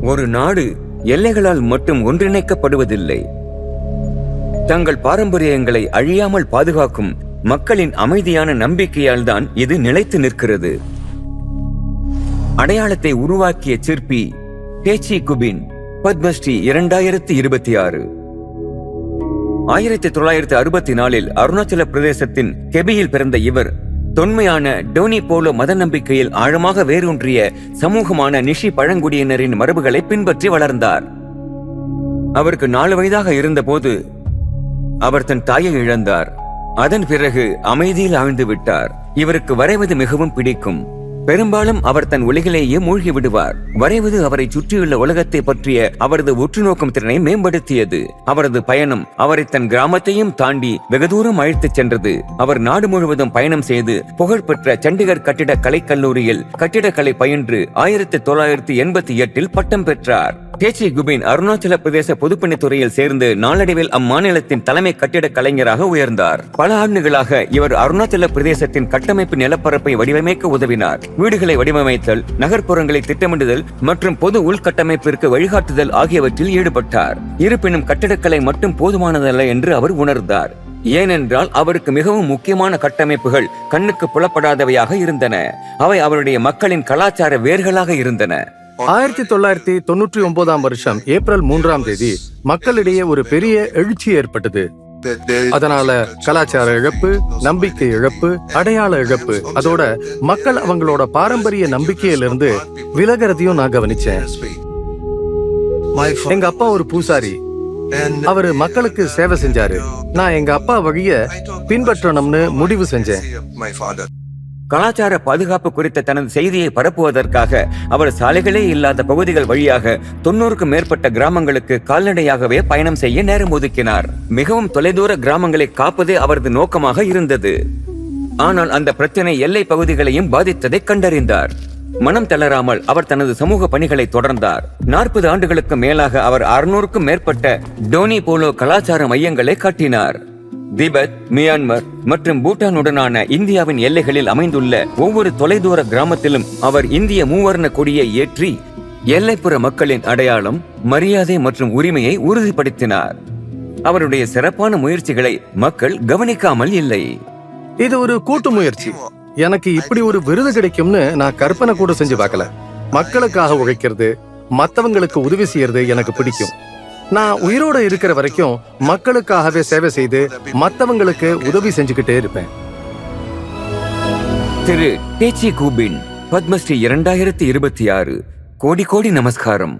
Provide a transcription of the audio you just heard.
ஒரு நாடு எல்லைகளால் மட்டும் ஒன்றிணைக்கப்படுவதில்லை. தங்கள் பாரம்பரியங்களை அழியாமல் பாதுகாக்கும் மக்களின் அமைதியான நம்பிக்கையால் தான் இது நிலைத்து நிற்கிறது. அடையாளத்தை உருவாக்கிய சிற்பி டேச்சி குபின், பத்மஸ்ரீ 2026. 1964 அருணாச்சல பிரதேசத்தின் கெபியில் பிறந்த இவர் தொன்மையான டோனி போலோ மத நம்பிக்கையில் ஆழமாக வேரூன்றிய சமூகமான நிஷி பழங்குடியினரின் மரபுகளை பின்பற்றி வளர்ந்தார். அவருக்கு 4 வயதாக இருந்தபோது அவர் தன் தாயை இழந்தார். அதன் பிறகு அமைதியில் ஆழ்ந்து விட்டார். இவருக்கு வரைவது மிகவும் பிடிக்கும். பெரும்பாலும் அவர் தன் உலகிலேயே மூழ்கி விடுவார். வரைவது அவரை சுற்றியுள்ள உலகத்தை பற்றிய அவரது உற்றுநோக்கும் திறனை மேம்படுத்தியது. அவரது பயணம் அவரை தன் கிராமத்தையும் தாண்டி வெகு தூரம் அழைத்துச் சென்றது. அவர் நாடு முழுவதும் பயணம் செய்து புகழ்பெற்ற சண்டிகர் கட்டிடக் கலைக்கல்லூரியில் கட்டிடக்கலை பயின்று 1988 பட்டம் பெற்றார். டேச்சி குபின் அருணாச்சல பிரதேச பொதுப்பணித்துறையில் சேர்ந்து நாளடைவில் அம்மாநிலத்தின் தலைமை கட்டிடக் கலைஞராக உயர்ந்தார். பல ஆண்டுகளாக இவர் அருணாச்சல பிரதேசத்தின் கட்டமைப்பு நிலப்பரப்பை வடிவமைக்க உதவினார். வீடுகளை வடிவமைத்தல், நகர்ப்புறங்களை திட்டமிடுதல் மற்றும் பொது உள்கட்டமைப்பிற்கு வழிகாட்டுதல் ஆகியவற்றில் ஈடுபட்டார். இருப்பினும் கட்டிடக்கலை மட்டும் போதுமானதல்ல என்று அவர் உணர்ந்தார். ஏனென்றால் அவருக்கு மிகவும் முக்கியமான கட்டமைப்புகள் கண்ணுக்கு புலப்படாதவையாக இருந்தன. அவை அவருடைய மக்களின் கலாச்சார வேர்களாக இருந்தன. 1999 வருஷம் ஏப்ரல் 3ஆம் தேதி மக்களிடையே ஒரு பெரிய எழுச்சி ஏற்பட்டது. அதனால கலாச்சார இழப்பு, நம்பிக்கை இழப்பு, அடையாள இழப்பு, அதோட மக்கள் அவங்களோட பாரம்பரிய நம்பிக்கையிலிருந்து விலகிறதையும் நான் கவனிச்சேன். எங்க அப்பா ஒரு பூசாரி. அவரு மக்களுக்கு சேவை செஞ்சாரு. நான் எங்க அப்பா வழிய பின்பற்றணும்னு முடிவு செஞ்சேன். கலாச்சார பாதுகாப்பு குறித்த தனது செய்தியை பரப்புவதற்காக அவர் சாலைகளே இல்லாத பகுதிகள் வழியாக 90க்கும் மேற்பட்ட கிராமங்களுக்கு கால்நடையாகவே பயணம் செய்ய நேரம் ஒதுக்கினார். மிகவும் தொலைதூர கிராமங்களை காப்பதே அவரது நோக்கமாக இருந்தது. ஆனால் அந்த பிரச்சனை எல்லை பகுதிகளையும் பாதித்ததை கண்டறிந்தார். மனம் தளராமல் அவர் தனது சமூக பணிகளை தொடர்ந்தார். 40 ஆண்டுகளுக்கு மேலாக அவர் 600க்கும் மேற்பட்ட டோனி போலோ கலாச்சார மையங்களை கட்டினார். திபெத், மியான்மர் மற்றும் பூட்டானுடனான இந்தியாவின் எல்லைகளில் அமைந்துள்ள ஒவ்வொரு தொலைதூர கிராமத்திலும் அவர் இந்திய மூவர்ண கொடியை ஏற்றி எல்லைப்புற மக்களின் அடையாளம், மரியாதை மற்றும் உரிமையை உறுதிப்படுத்தினார். அவருடைய சிறப்பான முயற்சிகளை மக்கள் கவனிக்காமல் இல்லை. இது ஒரு கூட்டு முயற்சி. எனக்கு இப்படி ஒரு விருது கிடைக்கும்னு நான் கற்பனை கூட செஞ்சு பார்க்கல. மக்களுக்காக உழைக்கிறது, மத்தவங்களுக்கு உதவி செய்யறது எனக்கு பிடிக்கும். நான் உயிரோட இருக்கிற வரைக்கும் மக்களுக்காகவே சேவை செய்து மத்தவங்களுக்கு உதவி செஞ்சுக்கிட்டே இருப்பேன். திரு டேச்சி குபின், பத்மஸ்ரீ 2026. கோடி கோடி நமஸ்காரம்.